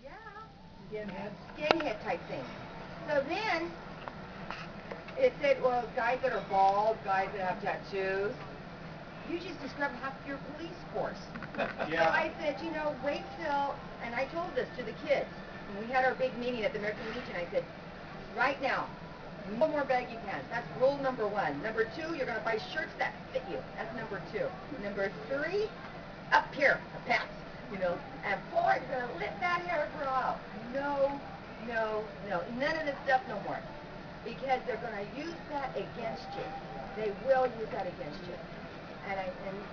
Yeah. Skinhead type thing. So then, it said, well, guys that are bald, guys that have tattoos, you just described half your police force. Yeah. So I said, wait till, and I told this to the kids. When we had our big meeting at the American Legion, I said, right now, no more baggy pants. That's rule number 1. Number 2, you're going to buy shirts that fit you. That's number 2. Number 3, up here, the pants. And 4, you're going to let that hair grow out. No. None of this stuff no more. Because they're going to use that against you. They will use that against you.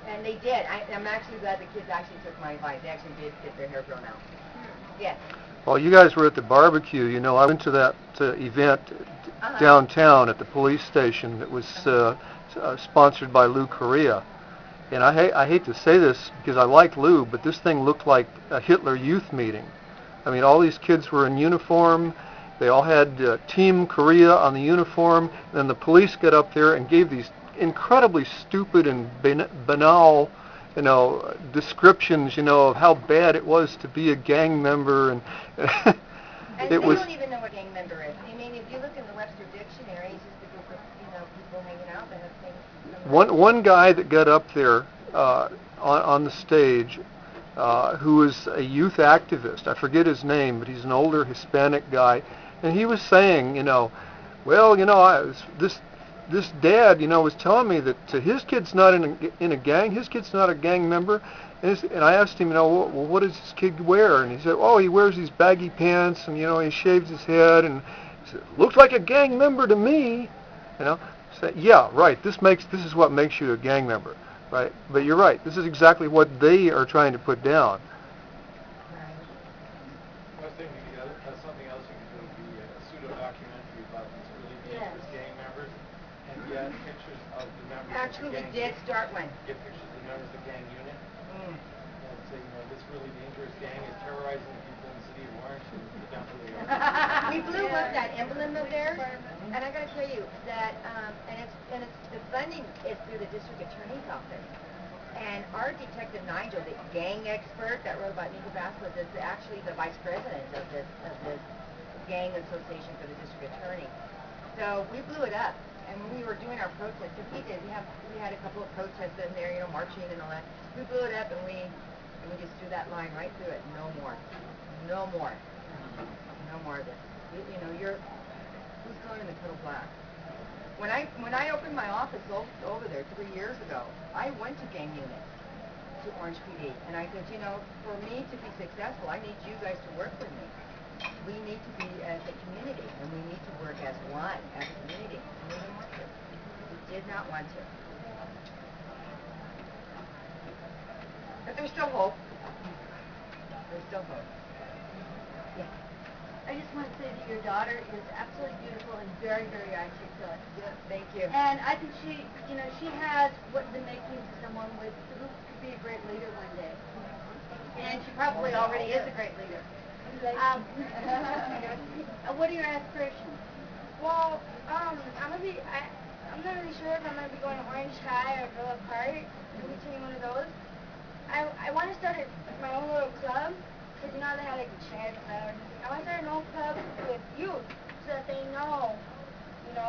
And they did. I'm actually glad the kids actually took my advice. They actually did get their hair grown out. Yes. Well, you guys were at the barbecue. I went to that event downtown at the police station that was sponsored by Lou Correa. And I hate to say this because I like Lou, but this thing looked like a Hitler Youth meeting. I mean, all these kids were in uniform. They all had Team Korea on the uniform. And then the police got up there and gave these incredibly stupid and banal, descriptions, of how bad it was to be a gang member, and and it was. They don't even know what a gang member is. I mean, if you look in the Webster Dictionary, it's just a group of people hanging out that have things. One guy that got up there on the stage, who was a youth activist. I forget his name, but he's an older Hispanic guy, and he was saying, this dad, was telling me that his kid's not in a gang. His kid's not a gang member. And I asked him, well, what does this kid wear? And he said, he wears these baggy pants, and he shaves his head, and he said, looks like a gang member to me. So, yeah, right. This is what makes you a gang member, right? But you're right. This is exactly what they are trying to put down. I was thinking something else you could do would be a pseudo-documentary about these really dangerous gang members, and get pictures of the members. Actually, of the gang we did start one. Get pictures of the members of the gang unit, and say, this really dangerous gang is terrorizing the people in the city of Orange, and get down to the We blew up that emblem of theirs, and I got to tell you that, and the funding is through the district attorney's office. And our detective Nigel, the gang expert that wrote about Nico Vasquez, is actually the vice president of this gang association for the district attorney. So we blew it up, and when we were doing our protest, because we had a couple of protests in there, marching and all that. We blew it up, and we just threw that line right through it. No more of this. Who's going in the total black? When I opened my office over there 3 years ago, I went to gang units, to Orange PD, and I said, for me to be successful, I need you guys to work with me. We need to be as a community, and we need to work as one, as a community. And we didn't want to. We did not want to. But there's still hope. There's still hope. Yeah. I just want to say that your daughter is absolutely beautiful and very, very articulate. Yeah, thank you. And I think she has what the makings of someone who could be a great leader one day. And she probably already is a great leader. What are your aspirations? Well, I'm not really sure if I'm gonna be going to Orange High or Villa Park, in between one of those. I want to start my own little club, because they had like a chair club. I want to start an own club with youth, so that they know,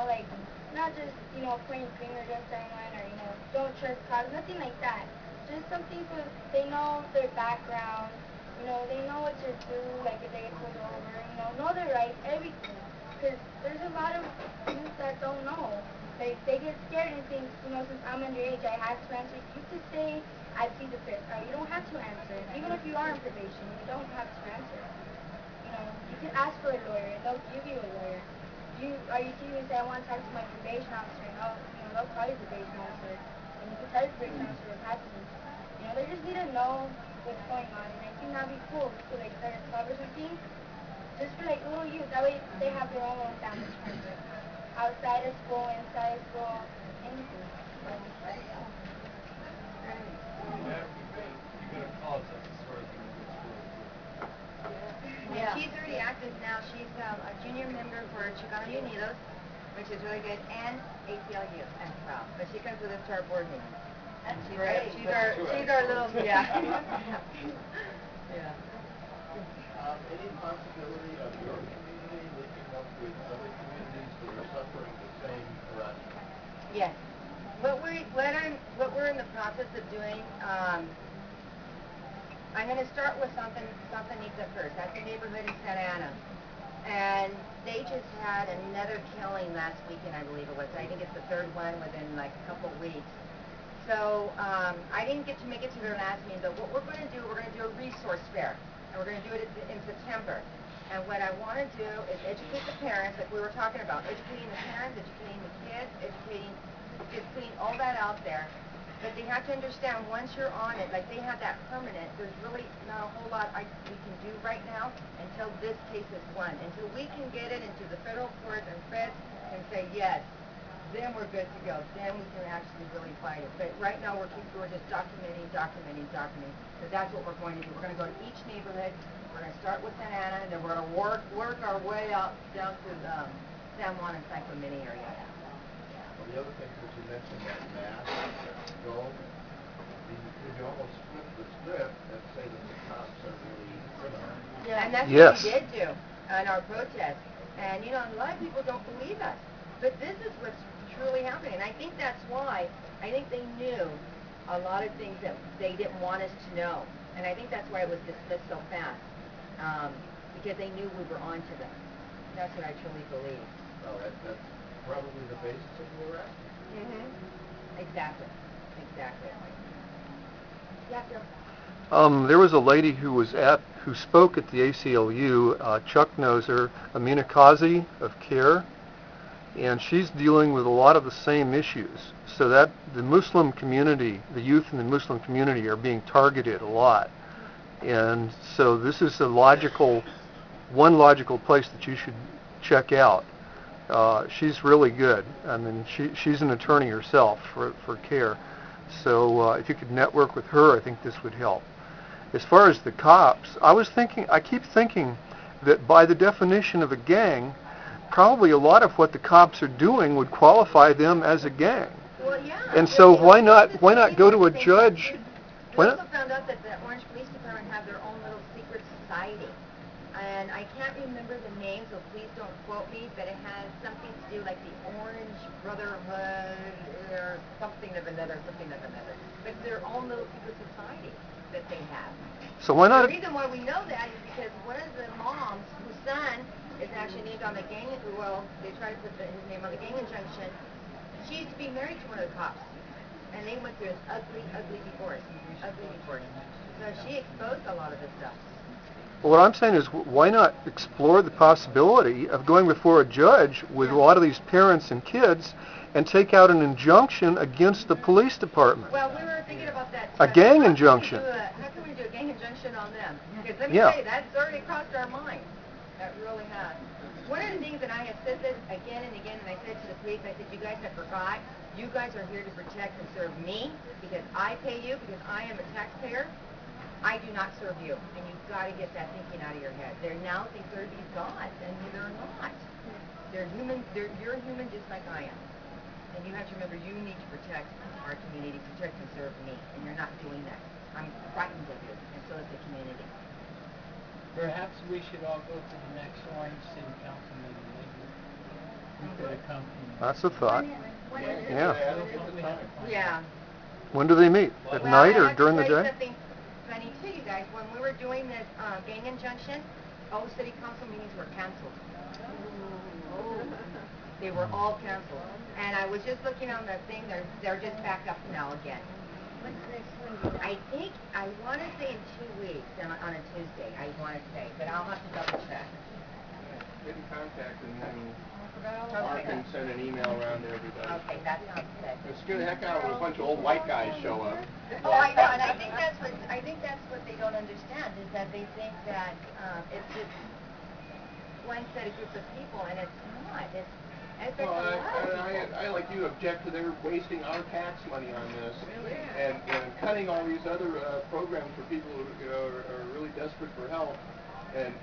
like, not just, pointing fingers at someone or, don't trust cause, nothing like that. Just something so they know their background, they know what to do, like if they get pulled over, know their rights, everything. Because there's a lot of youth that don't know. They get scared and think, since I'm underage, I have to answer. You could say, I plead the fifth. You don't have to answer. Even if you are on probation, you don't have to answer. You can ask for a lawyer, and they'll give you a lawyer. Are you serious? Say, I want to talk to my probation officer, and they'll call your probation officer, and you can tell your probation officer what's happening. They just need to know what's going on, and I think that'd be cool to like start a club or something, just for like little youth. That way they have their own little family friends, outside of school, inside of school, anything. Yeah. She's already active now. She's a junior member for Chicano Unidos, which is really good, and ACLU as well. But she comes with us to our board meeting. That's She's great. She's our little, yeah. Yeah. Any responsibility of your community linking up with other communities that are suffering the same harassment? Yes. What we're in the process of doing, I'm going to start with Santanita first. That's a neighborhood in Santa Ana. And they just had another killing last weekend, I believe it was. I think it's the third one within like a couple of weeks. So I didn't get to make it to their last meeting, but what we're going to do, we're going to do a resource fair. And we're going to do it in September. And what I want to do is educate the parents, like we were talking about, educating the parents, educating the kids, just putting all that out there. But they have to understand, once you're on it, like they have that permanent, there's really not a whole lot we can do right now until this case is won. Until we can get it into the federal courts and feds and say yes, then we're good to go. Then we can actually really fight it. But right now we're just documenting. So that's what we're going to do. We're going to go to each neighborhood. We're going to start with Santa Ana, and then we're going to work our way up down to San Juan and San Clemente area. Well, the other thing that you mentioned, that mask goal, could you almost flip the script and say that the cops are really criminal? Yeah, and that's Yes. what we did do on our protest. And you know, a lot of people don't believe us. But this is what's truly happening. And I think that's why, I think they knew a lot of things that they didn't want us to know. And I think that's why it was dismissed so fast. Because they knew we were onto them. That's what I truly believe. Well, that's probably the basis of the arrest. Mm-hmm. Exactly. Yeah, Bill. There was a lady who spoke at the ACLU. Chuck knows her, Amina Kazi of CARE, and she's dealing with a lot of the same issues. So that the Muslim community, the youth in the Muslim community, are being targeted a lot, and so this is one logical place that you should check out. She's really good. I mean, she's an attorney herself for CARE. So if you could network with her, I think this would help. As far as the cops, I keep thinking that by the definition of a gang, probably a lot of what the cops are doing would qualify them as a gang. Well, yeah. And so why not go to a judge? We also found out that the Orange Police Department have their own little secret society. And I can't remember the name, so please don't quote me, but it has something to do like the Orange Brotherhood or something of another. But it's their own little secret society that they have. So why not? The reason why we know that is because one of the moms, whose son is actually named on the gang, well, they try to put his name on the gang injunction. She used to be married to one of the cops. And they went through an ugly divorce. So she exposed a lot of this stuff. What I'm saying is, why not explore the possibility of going before a judge with a lot of these parents and kids and take out an injunction against the police department? Well, we were thinking about that. A gang injunction. How can we do a gang injunction on them? Because let me Yeah. tell you, that's already crossed our mind. That really has. One of the things that I have said this again and again, and I said to the police, I said, you guys have forgot. You guys are here to protect and serve me because I pay you, because I am a taxpayer. I do not serve you, and you've got to get that thinking out of your head. They now think they're these gods, and they're not. They're human. You're human just like I am, and you have to remember you need to protect our community, protect and serve me, and you're not doing that. I'm frightened of you, and so is the community. Perhaps we should all go to the next Orange City Council meeting. Maybe we could have come. That's a thought. Yeah. Yeah. When do they meet? At night or during the day? Something funny too, you guys. When we were doing this gang injunction, all the city council meetings were canceled. They were all canceled. And I was just looking on the thing. They're just back up now again. When's the next one? I want to say in 2 weeks on a Tuesday. I want to say, but I'll have to double check. Get in contact and then Okay. Mark can send an email around to everybody. Okay, that sounds good. Scare the heck out of when a bunch of old white guys show up. Oh, I know, and I think that's what they don't understand is that they think that it's just one set of group of people, and it's not. It's Well, a lot of people. I like you object to their wasting our tax money on this and cutting all these other programs for people who are really desperate for help. And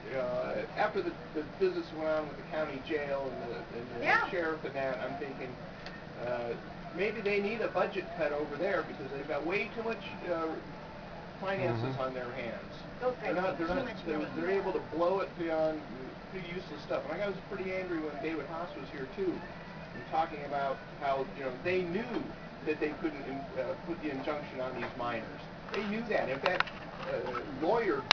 after the business went on with the county jail and the sheriff and that, I'm thinking maybe they need a budget cut over there because they've got way too much finances on their hands. Those guys make too much money. They're able to blow it beyond pretty useless stuff. And I was pretty angry when David Haas was here too, and talking about how they knew that they couldn't put the injunction on these minors. They knew that. If that lawyer